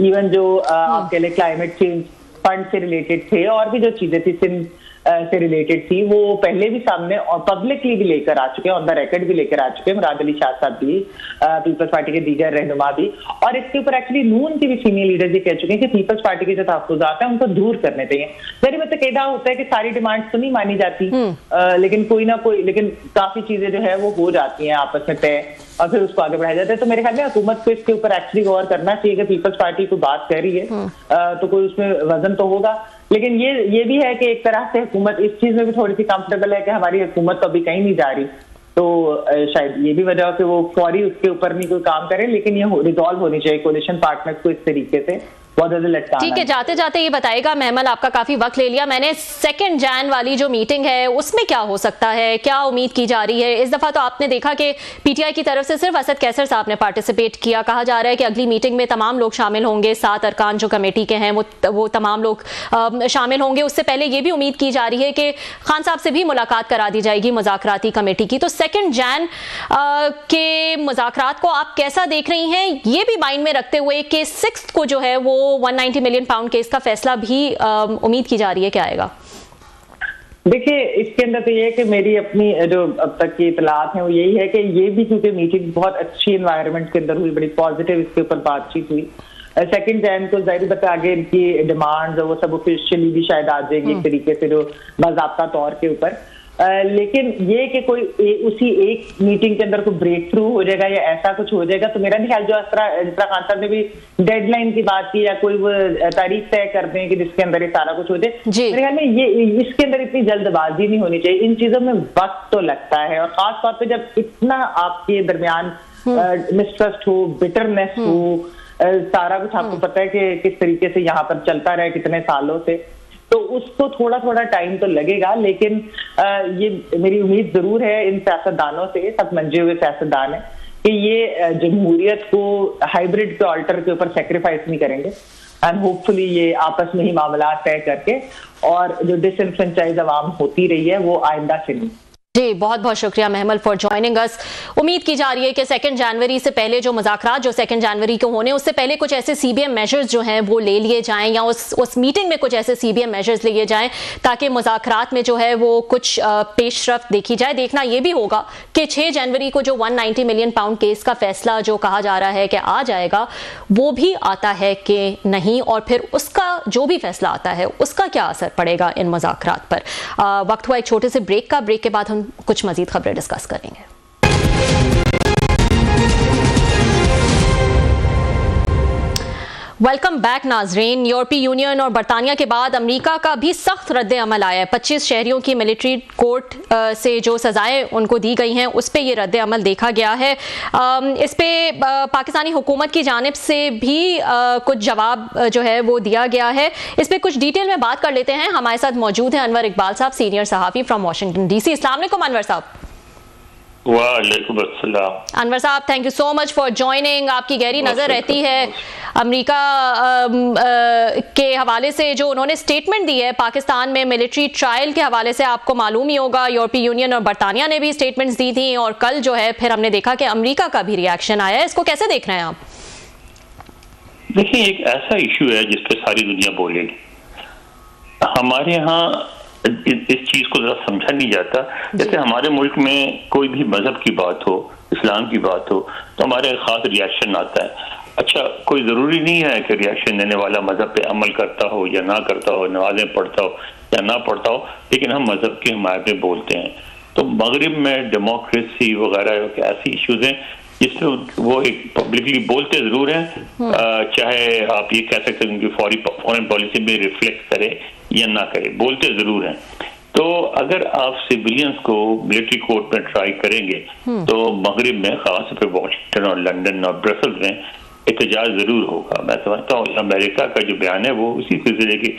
इवन जो आपके लिए क्लाइमेट चेंज फंड से रिलेटेड थे, और भी जो चीजें थी, सिंध से रिलेटेड थी, वो पहले भी सामने और पब्लिकली भी लेकर आ चुके हैं, ऑन द रिकॉर्ड भी लेकर आ चुके हैं, मुराद अली शाह साहब भी, पीपल्स पार्टी के दीगर रहनुमा भी, और इसके ऊपर एक्चुअली नून के भी सीनियर लीडर्स ये कह चुके हैं कि पीपल्स पार्टी के जो तहफ्फुज़ात हैं उनको दूर करने चाहिए। मेरी मुतक़िदा होता है कि सारी डिमांड्स तो नहीं मानी जाती, लेकिन कोई ना कोई, लेकिन काफी चीजें जो है वो हो जाती हैं आपस में तय और फिर उसको आगे बढ़ाया जाता है। तो मेरे ख्याल में हुकूमत को इसके ऊपर एक्चुअली गौर करना चाहिए कि पीपल्स पार्टी को बात कह रही है तो कोई उसमें वजन तो होगा, लेकिन ये भी है कि एक तरह से हुकूमत इस चीज में भी थोड़ी सी कंफर्टेबल है कि हमारी हुकूमत तो अभी कहीं नहीं जा रही, तो शायद ये भी वजह हो कि वो फौरी उसके ऊपर नहीं कोई काम करे, लेकिन ये रिजॉल्व होनी चाहिए कोलिशन पार्टनर्स को इस तरीके से। ठीक है, जाते जाते ये बताएगा महमल, आपका काफी वक्त ले लिया मैंने, 2 जैन वाली जो मीटिंग है उसमें क्या हो सकता है, क्या उम्मीद की जा रही है? इस दफा तो आपने देखा कि पीटीआई की तरफ से सिर्फ असद कैसर साहब ने पार्टिसिपेट किया, कहा जा रहा है कि अगली मीटिंग में तमाम लोग शामिल होंगे, 7 अरकान जो कमेटी के हैं वो तमाम लोग शामिल होंगे। उससे पहले ये भी उम्मीद की जा रही है कि खान साहब से भी मुलाकात करा दी जाएगी मुज़ाकराती कमेटी की। तो 2 जैन के मुज़ाकरात को आप कैसा देख रही हैं, ये भी माइंड में रखते हुए कि 6 को जो है वो 190 मिलियन पाउंड केस का फैसला भी उम्मीद की जा रही है क्या आएगा? देखिए, इसके अंदर तो ये है कि मेरी अपनी जो अब तक की इतलात है वो यही है कि ये भी क्योंकि मीटिंग बहुत अच्छी एनवायरनमेंट के अंदर हुई, बड़ी पॉजिटिव इसके ऊपर बातचीत हुई। 2 जैन को जाहिर बात आगे इनकी डिमांड्स वो सब ऑफिशियली भी शायद आ जाएगी एक तरीके से जो बाज़ाब्ता तौर के ऊपर, लेकिन ये कि कोई उसी एक मीटिंग के अंदर कोई ब्रेक थ्रू हो जाएगा या ऐसा कुछ हो जाएगा, तो मेरा नहीं ख्याल, जिस तरह खान साहब ने भी डेडलाइन की बात की या कोई वो तारीख तय कर दें कि जिसके अंदर ये सारा कुछ हो जाए, मेरे ख्याल में ये इसके अंदर इतनी जल्दबाजी नहीं होनी चाहिए। इन चीजों में वक्त तो लगता है, और खास तौर पर जब इतना आपके दरमियान मिसट्रस्ट हो, बिटरनेस हो, सारा कुछ आपको पता है कि किस तरीके से यहाँ पर चलता रहा कितने सालों से, तो उसको थोड़ा थोड़ा टाइम तो लगेगा। लेकिन ये मेरी उम्मीद जरूर है इन सियासतदानों से, सब मंजे हुए सियासतदान है, कि ये जमहूरियत को हाइब्रिड के ऑल्टर के ऊपर सेक्रीफाइस नहीं करेंगे, एंड होपफुली ये आपस में ही मामला तय करके, और जो डिसइनफ्रेंचाइज अवाम होती रही है वो आइंदा से नहीं। जी, बहुत बहुत शुक्रिया महमल फॉर ज्वाइनिंग अस। उम्मीद की जा रही है कि 2 जनवरी से पहले जो मुज़ाकरात जो 2 जनवरी को होने, उससे पहले कुछ ऐसे सीबीएम मेजर्स जो हैं वो ले लिए जाएं, या उस मीटिंग में कुछ ऐसे सीबीएम मेजर्स लिए जाएं ताकि मुज़ाकरात में जो है वो कुछ पेशरफ्त देखी जाए। देखना ये भी होगा कि 6 जनवरी को जो 190 मिलियन पाउंड केस का फैसला जो कहा जा रहा है कि आ जाएगा, वो भी आता है कि नहीं, और फिर उसका जो भी फैसला आता है उसका क्या असर पड़ेगा इन मुज़ाकरात पर। वक्त हुआ एक छोटे से ब्रेक का, ब्रेक के बाद हम कुछ मजीद खबरें डिस्कस करेंगे। वेलकम बैक नाजरीन। यूरोपीय यूनियन और बरतानिया के बाद अमेरिका का भी सख्त रद्द अमल आया है। 25 शहरियों की मिलिट्री कोर्ट से जो सजाएं उनको दी गई हैं उस पर यह रद्द अमल देखा गया है। इस पे पाकिस्तानी हुकूमत की जानिब से भी कुछ जवाब जो है वो दिया गया है। इस पर कुछ डिटेल में बात कर लेते हैं। हमारे साथ मौजूद हैं अनवर इकबाल साहब, सीनियर सहाफ़ी फ्रॉम वाशिंगटन DC। अस्सलाम वालेकुम अनवर साहब। वालेकुम अस्सलाम। अनवर साहब, thank you so much for joining. आपकी गहरी नज़र रहती है अमेरिका के हवाले से, जो उन्होंने स्टेटमेंट दी है पाकिस्तान में मिलिट्री ट्रायल के हवाले से, आपको मालूम ही होगा यूरोपीय यूनियन और बरतानिया ने भी स्टेटमेंट्स दी थी, और कल जो है फिर हमने देखा कि अमेरिका का भी रिएक्शन आया है। इसको कैसे देख रहे हैं आप? देखिए, एक ऐसा इशू है जिस पे सारी दुनिया बोलेगी। हमारे यहाँ इस चीज को जरा समझा नहीं जाता। जैसे हमारे मुल्क में कोई भी मजहब की बात हो, इस्लाम की बात हो, तो हमारे खास रिएक्शन आता है। अच्छा, कोई जरूरी नहीं है कि रिएक्शन देने वाला मजहब पे अमल करता हो या ना करता हो, नमाजें पढ़ता हो या ना पढ़ता हो, लेकिन हम मजहब की हिमायत में बोलते हैं। तो मगरिब में डेमोक्रेसी वगैरह ऐसी इश्यूज हैं जिससे वो एक पब्लिकली बोलते जरूर हैं, चाहे आप ये कह सकते हैं उनकी फॉरेन पॉलिसी में रिफ्लेक्ट करे या ना करे, बोलते जरूर हैं। तो अगर आप सिविलियंस को मिलिट्री कोर्ट में ट्राई करेंगे तो मगरिब में, खास पर वॉशिंगटन और लंदन और ब्रसल्स में एहतजाज जरूर होगा। मैं समझता हूँ अमेरिका का जो बयान है वो उसी सिलसिले की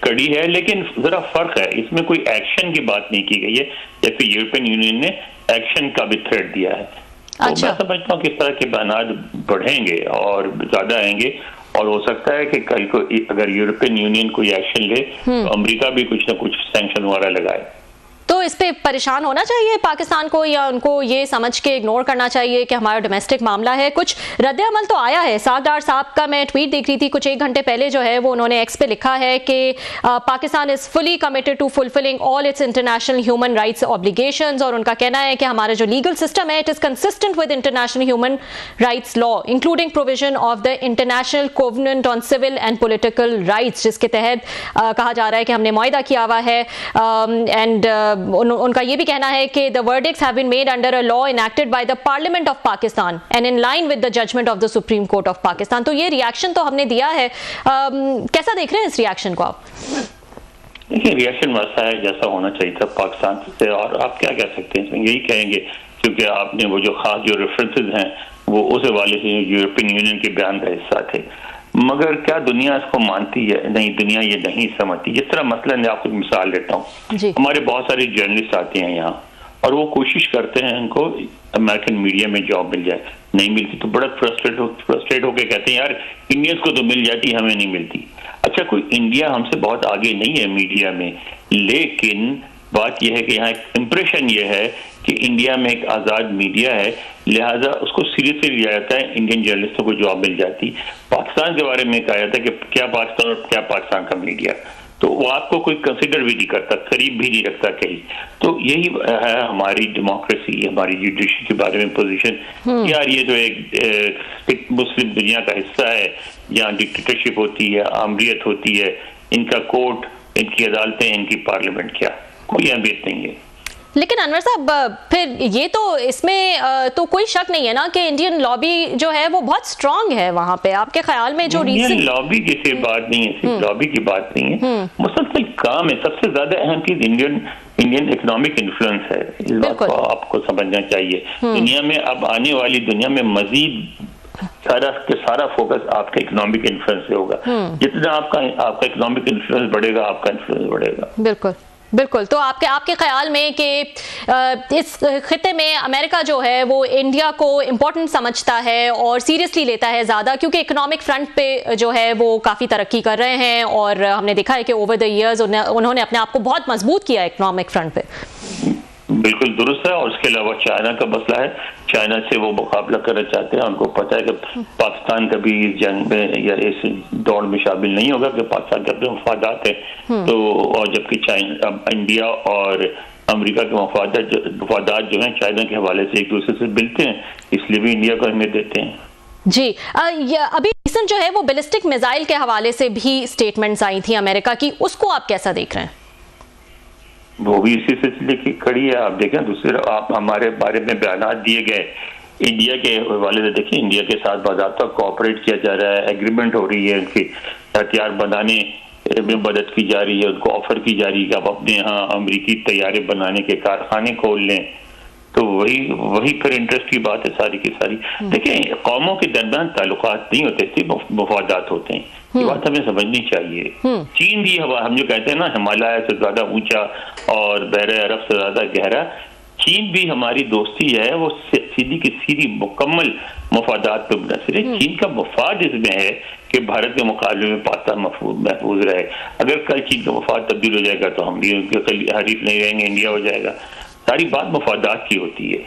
कड़ी है, लेकिन जरा फर्क है, इसमें कोई एक्शन की बात नहीं की गई है, जैसे यूरोपियन यूनियन ने एक्शन का भी थ्रेट दिया है। तो मैं समझता हूँ कि इस तरह के बयान बढ़ेंगे और ज्यादा आएंगे, और हो सकता है कि कल को अगर यूरोपियन यूनियन कोई एक्शन ले तो अमेरिका भी कुछ ना कुछ सैंक्शन वगैरह लगाए। तो इस पे परेशान होना चाहिए पाकिस्तान को, या उनको ये समझ के इग्नोर करना चाहिए कि हमारा डोमेस्टिक मामला है? कुछ रद्द-ए-अमल तो आया है। सागडार साहब का मैं ट्वीट देख रही थी कुछ 1 घंटे पहले, जो है वो उन्होंने एक्स पे लिखा है कि Pakistan is fully committed to fulfilling all its international human rights obligations, और उनका कहना है कि हमारा जो लीगल सिस्टम है it is consistent with international human rights law including provision of the international covenant on civil and political rights, जिसके तहत कहा जा रहा है कि हमने मुआहिदा किया हुआ है। एंड उनका ये भी कहना है कि the verdicts have been made under a law enacted by the parliament of Pakistan and in line with the judgment of the supreme court of Pakistan. तो ये रिएक्शन तो हमने दिया है, कैसा देख रहे हैं इस रिएक्शन को आप? देखिए, रिएक्शन वैसा है जैसा होना चाहिए था पाकिस्तान से, और आप क्या कह सकते हैं, यही कहेंगे, क्योंकि आपने वो जो खास जो रेफरेंसेज हैं वो उस हवाले से यूरोपियन यूनियन के बयान का हिस्सा थे। मगर क्या दुनिया इसको मानती है? नहीं, दुनिया ये नहीं समझती। जिस तरह मसलन मैं आपको मिसाल देता हूँ, हमारे बहुत सारे जर्नलिस्ट आते हैं यहाँ और वो कोशिश करते हैं इनको अमेरिकन मीडिया में जॉब मिल जाए, नहीं मिलती तो बड़ा फ्रस्ट्रेट होकर कहते हैं यार इंडियंस को तो मिल जाती, हमें नहीं मिलती। अच्छा, कोई इंडिया हमसे बहुत आगे नहीं है मीडिया में, लेकिन बात यह है कि यहाँ एक इम्प्रेशन ये है कि इंडिया में एक आज़ाद मीडिया है, लिहाजा उसको सीरियसली लिया जाता है, इंडियन जर्नलिस्टों को जॉब मिल जाती। पाकिस्तान के बारे में कहा जाता है कि क्या पाकिस्तान और क्या पाकिस्तान का मीडिया, तो वो आपको कोई कंसिडर भी नहीं करता, करीब भी नहीं रखता कहीं। तो यही है हमारी डेमोक्रेसी, हमारी जुडिशरी के बारे में पोजीशन। यार ये जो एक मुस्लिम दुनिया का हिस्सा है, जहाँ डिक्टेटरशिप होती है, आमरीत होती है, इनका कोर्ट, इनकी अदालतें, इनकी पार्लियामेंट, क्या कोई अहमियत नहीं है। लेकिन अनवर साहब, फिर ये तो इसमें तो कोई शक नहीं है ना कि इंडियन लॉबी जो है वो बहुत स्ट्रांग है वहां पे। आपके ख्याल में जो इंडियन लॉबी की सिर्फ बात नहीं है, सिर्फ लॉबी की बात नहीं है, मुसलसल काम है। सबसे ज्यादा अहम चीज इंडियन इकोनॉमिक इन्फ्लुएंस है। इस बात को आपको समझना चाहिए। दुनिया में अब आने वाली दुनिया में मजीद सारा फोकस आपके इकोनॉमिक इन्फ्लुएंस से होगा। जितना आपका इकोनॉमिक इन्फ्लुएंस बढ़ेगा, आपका इन्फ्लुएंस बढ़ेगा। बिल्कुल बिल्कुल। तो आपके ख्याल में कि इस खिते में अमेरिका जो है वो इंडिया को इम्पोर्टेंट समझता है और सीरियसली लेता है ज़्यादा, क्योंकि इकोनॉमिक फ्रंट पे जो है वो काफ़ी तरक्की कर रहे हैं और हमने देखा है कि ओवर द ईयर्स उन्होंने अपने आप को बहुत मजबूत किया इकोनॉमिक फ्रंट पे। बिल्कुल दुरुस्त है। और उसके अलावा चाइना का मसला है, चाइना से वो मुकाबला करना चाहते हैं। उनको पता है कि पाकिस्तान कभी इस जंग में या इस दौड़ में शामिल नहीं होगा, कि पाकिस्तान के अपने मफादात हैं। तो और जबकि इंडिया और अमेरिका के मफादात जो हैं चाइना के हवाले से एक दूसरे से मिलते हैं, इसलिए भी इंडिया को अहमियत देते हैं। जी, अभी रिसेंट जो है वो बैलिस्टिक मिसाइल के हवाले से भी स्टेटमेंट्स आई थी अमेरिका की, उसको आप कैसा देख रहे हैं? वो भी इसी सिलसिले की कड़ी है। आप देखें, दूसरे आप हमारे बारे में बयान दिए गए इंडिया के हवाले से, देखिए इंडिया के साथ बाज़ाब्ता कोऑपरेट किया जा रहा है, एग्रीमेंट हो रही है, उनकी हथियार बनाने में मदद की जा रही है, उनको ऑफर की जा रही है कि आप अपने यहाँ अमेरिकी तैयारे बनाने के कारखाने खोल लें। तो वही फिर इंटरेस्ट की बात है सारी की सारी। देखिए, कौमों के दरमियान ताल्लुकात नहीं होते, सिर्फ मफादात होते हैं। ये बात हमें समझनी चाहिए। चीन भी हम जो कहते हैं ना हिमालय से ज्यादा ऊंचा और बहरे अरब से ज्यादा गहरा, चीन भी हमारी दोस्ती है वो सीधी की सीधी मुकम्मल मफादात पे मुनहसर है। चीन का मफाद इसमें है कि भारत के मुकाबले में पाकिस्तान महफूज रहे। अगर कल चीन का मफाद तब्दील हो जाएगा तो हम भी उनके हरीफ नहीं रहेंगे, इंडिया हो जाएगा। सारी बात मफादात की होती है।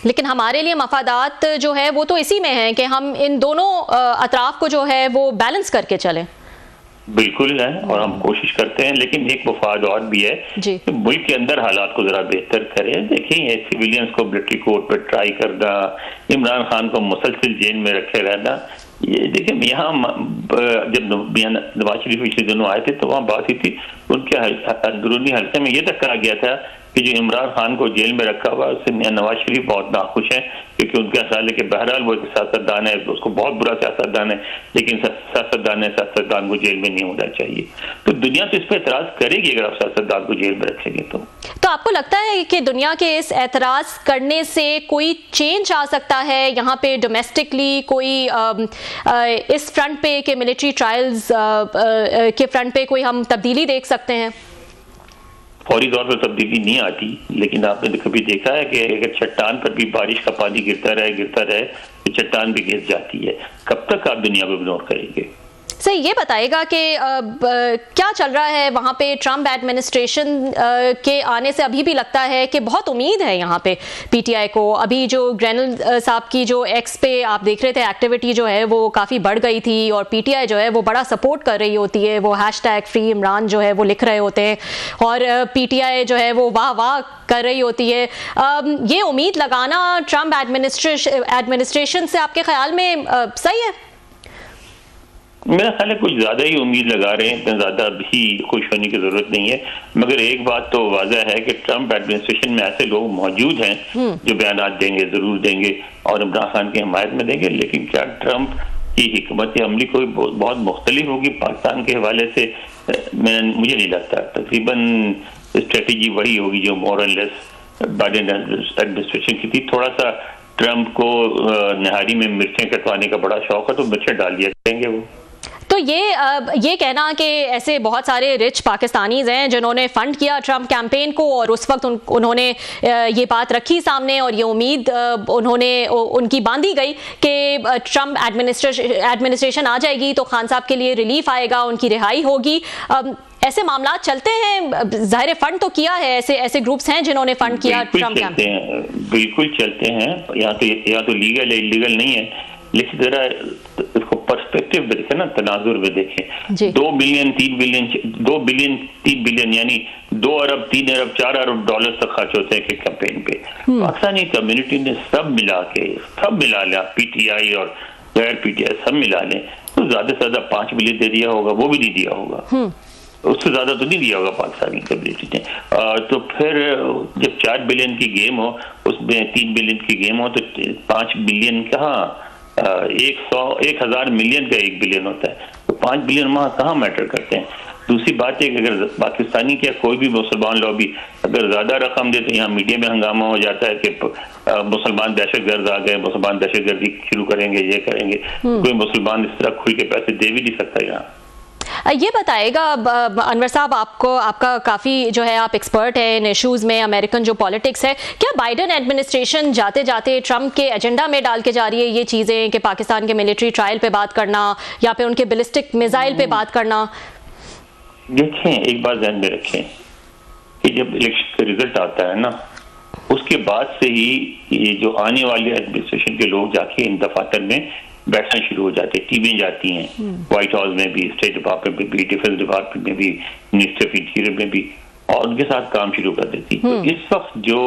लेकिन हमारे लिए मफादात जो है वो तो इसी में है कि हम इन दोनों अतराफ को जो है वो बैलेंस करके चलें। बिल्कुल है, और हम कोशिश करते हैं, लेकिन एक मफाद और भी है कि मुल्क के अंदर हालात को जरा बेहतर करें। देखिए, सिविलियंस को मिलिट्री कोर्ट पर ट्राई करना, इमरान खान को मुसलसल जेल में रखे रहना, ये देखिए यहाँ जब नवाज शरीफ पिछले दिनों आए थे तो वहाँ बात हुई थी, उनके अंदरूनी हल्के में ये तक कहा गया था कि जो इमरान खान को जेल में रखा हुआ उससे नवाज शरीफ बहुत नाखुश हैं, क्योंकि उनका ख्याल है कि बहरहाल वो एक सियासतदान है, उसको बहुत बुरा सियासतदान है, लेकिन सियासतदान को जेल में नहीं होना चाहिए। तो दुनिया तो इस पर एतराज करेगी अगर आप सियासतदान को जेल में रखेंगे। तो आपको लगता है कि दुनिया के इस एतराज करने से कोई चेंज आ सकता है यहाँ पे डोमेस्टिकली, कोई इस फ्रंट पे के मिलिट्री ट्रायल्स के फ्रंट पे कोई हम तब्दीली देख सकते हैं? फौरी तौर पर तब्दीली नहीं आती, लेकिन आपने कभी देखा है कि अगर चट्टान पर भी बारिश का पानी गिरता रहे तो चट्टान भी गिर जाती है। कब तक आप दुनिया को इग्नोर करेंगे? सर ये बताएगा कि क्या चल रहा है वहाँ पे ट्रम्प एडमिनिस्ट्रेशन के आने से? अभी भी लगता है कि बहुत उम्मीद है यहाँ पे पीटीआई को। अभी जो ग्रेनल साहब की जो एक्स पे आप देख रहे थे एक्टिविटी जो है वो काफ़ी बढ़ गई थी और पीटीआई जो है वो बड़ा सपोर्ट कर रही होती है, वो #फ्री इमरान जो है वो लिख रहे होते हैं और पीटीआई जो है वो वाह वाह कर रही होती है। ये उम्मीद लगाना ट्रम्प एडमिनिस्ट्रेशन से आपके ख्याल में सही है? मेरा ख्याल है कुछ ज्यादा ही उम्मीद लगा रहे हैं, इतना ज्यादा भी खुश होने की जरूरत नहीं है। मगर एक बात तो वाज़ह है कि ट्रम्प एडमिनिस्ट्रेशन में ऐसे लोग मौजूद हैं जो बयान देंगे, जरूर देंगे और इमरान खान की हिमायत में देंगे, लेकिन क्या ट्रम्प की हिकमत अमली कोई बहुत मुख्तलिफ होगी पाकिस्तान के हवाले से? मुझे नहीं लगता। तकरीबन स्ट्रेटेजी वही होगी जो more and less Biden administration की थी। थोड़ा सा ट्रम्प को निहारी में मिर्चें कटवाने का बड़ा शौक है तो मिर्चें डाल दिया करेंगे वो। तो ये कहना कि ऐसे बहुत सारे रिच पाकिस्तानीज हैं जिन्होंने फंड किया ट्रम्प कैंपेन को और उस वक्त उन्होंने ये बात रखी सामने और ये उम्मीद उनकी बांधी गई कि ट्रम्प एडमिनिस्ट्रेशन आ जाएगी तो खान साहब के लिए रिलीफ आएगा, उनकी रिहाई होगी। ऐसे मामला चलते हैं? जाहिर फंड तो किया है, ऐसे ग्रुप्स हैं जिन्होंने फंड किया ट्रम्प कैंपेन। बिल्कुल चलते हैं। यहाँ तो लीगल है, इलीगल नहीं है, लेकिन जरा इसको पर्सपेक्टिव देखें ना, तनाजुर में देखें। 2 बिलियन 3 बिलियन यानी 2 अरब 3 अरब 4 अरब डॉलर तक खर्च होते हैं कैंपेन पे। पाकिस्तानी कम्युनिटी ने सब मिला लिया, पीटीआई और गैर पीटीआई सब मिला लें तो ज्यादा से ज्यादा 5 बिलियन दे दिया होगा, वो भी नहीं दिया होगा, उससे ज्यादा तो नहीं दिया होगा पाकिस्तानी कम्युनिटी ने। तो फिर जब 4 बिलियन की गेम हो, उसमें 3 बिलियन की गेम हो तो 5 बिलियन कहाँ, 1,000 मिलियन का 1 बिलियन होता है, तो 5 बिलियन वहां कहाँ मैटर करते हैं। दूसरी बात है कि अगर पाकिस्तानी क्या कोई भी मुसलमान लॉबी अगर ज्यादा रकम दे तो यहाँ मीडिया में हंगामा हो जाता है कि मुसलमान दहशतगर्द आ गए, मुसलमान दहशतगर्दी शुरू करेंगे, ये करेंगे। कोई मुसलमान इस तरह खुल के पैसे दे भी नहीं सकता यहाँ। ये बताएगा अनवर साहब, आपका काफ़ी जो है आप एक्सपर्ट है इन इश्यूज़ में, अमेरिकन जो पॉलिटिक्स है, क्या बाइडेन एडमिनिस्ट्रेशन जाते जाते ट्रम्प के एजेंडा में डाल के जा रही है ये चीज़ें कि पाकिस्तान के मिलिट्री ट्रायल पे बात करना या फिर उनके बैलिस्टिक मिसाइल पे बात करना? देखें, एक बात ध्यान में रखें कि जब इलेक्शन का रिजल्ट आता है ना, उसके बाद से ही ये जो आने वाले एडमिनिस्ट्रेशन के लोग जाके इन दफातर में बैठना शुरू हो जाते हैं, टीमें जाती हैं, व्हाइट हाउस में भी, स्टेट डिपार्टमेंट में भी, डिफेंस डिपार्टमेंट में भी, मिनिस्टर ऑफ इंटीरियर में भी, और उनके साथ काम शुरू कर देती। तो इस वक्त जो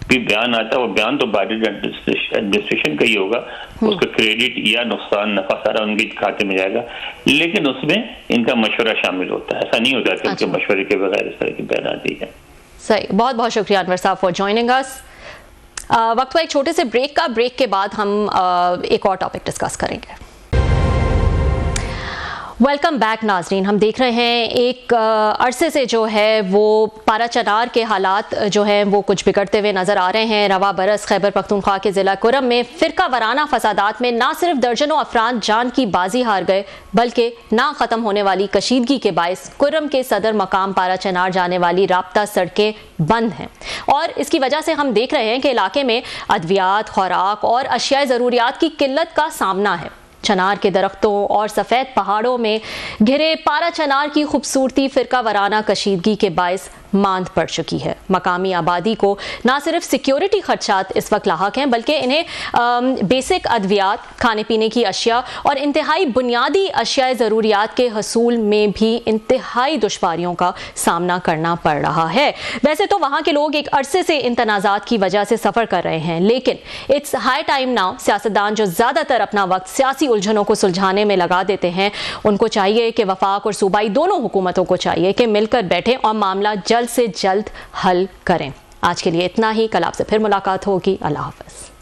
भी बयान आता है वो बयान तो बाइडेन एडमिनिस्ट्रेशन का ही होगा, उसका क्रेडिट या नुकसान नफा सारा उनके खाते में जाएगा, लेकिन उसमें इनका मशवरा शामिल होता है। ऐसा नहीं होता कि उनके मशवरे के बगैर इस तरह के बयान आती है। सही, बहुत बहुत शुक्रिया अनवर साहब फॉर ज्वाइनिंग अस। वक्त हुआ एक छोटे से ब्रेक का। ब्रेक के बाद हम एक और टॉपिक डिस्कस करेंगे। वेलकम बैक नाजरीन, हम देख रहे हैं एक अरसे से जो है वो पारा चनार के हालात जो हैं वो कुछ बिगड़ते हुए नज़र आ रहे हैं। रवा बरस खैबर पख्तूनख्वा के ज़िला कुरम में फ़िरका वाराना फसादात में ना सिर्फ दर्जनों अफराद जान की बाजी हार गए बल्कि ना ख़त्म होने वाली कशीदगी के बायस कुरम के सदर मकाम पारा चनार जाने वाली राब्ता सड़कें बंद हैं और इसकी वजह से हम देख रहे हैं कि इलाके में अद्वियात, खुराक और अशियाए ज़रूरियात की किल्लत का सामना है। चनार के दरख्तों और सफ़ेद पहाड़ों में घिरे पारा चनार की खूबसूरती फ़िरका वाराना कशीदगी के बायस मांद पड़ चुकी है। मकामी आबादी को ना सिर्फ सिक्योरिटी खदशात इस वक्त लाहक हैं बल्कि इन्हें बेसिक अद्वियात, खाने पीने की अशिया और इंतहाई बुनियादी अशियाए ज़रूरियात के हसूल में भी इंतहाई दुश्वारियों का सामना करना पड़ रहा है। वैसे तो वहाँ के लोग एक अरसे से इन तनाज़ात की वजह से सफ़र कर रहे हैं, लेकिन इट्स हाई टाइम नाउ सियासतदान जो ज़्यादातर अपना वक्त सियासी उलझनों को सुलझाने में लगा देते हैं, उनको चाहिए कि वफाक और सूबाई दोनों हुकूमतों को चाहिए कि मिलकर बैठें और मामला जल्द से जल्द हल करें। आज के लिए इतना ही, कल आपसे फिर मुलाकात होगी। अल्लाह हाफ़िज़।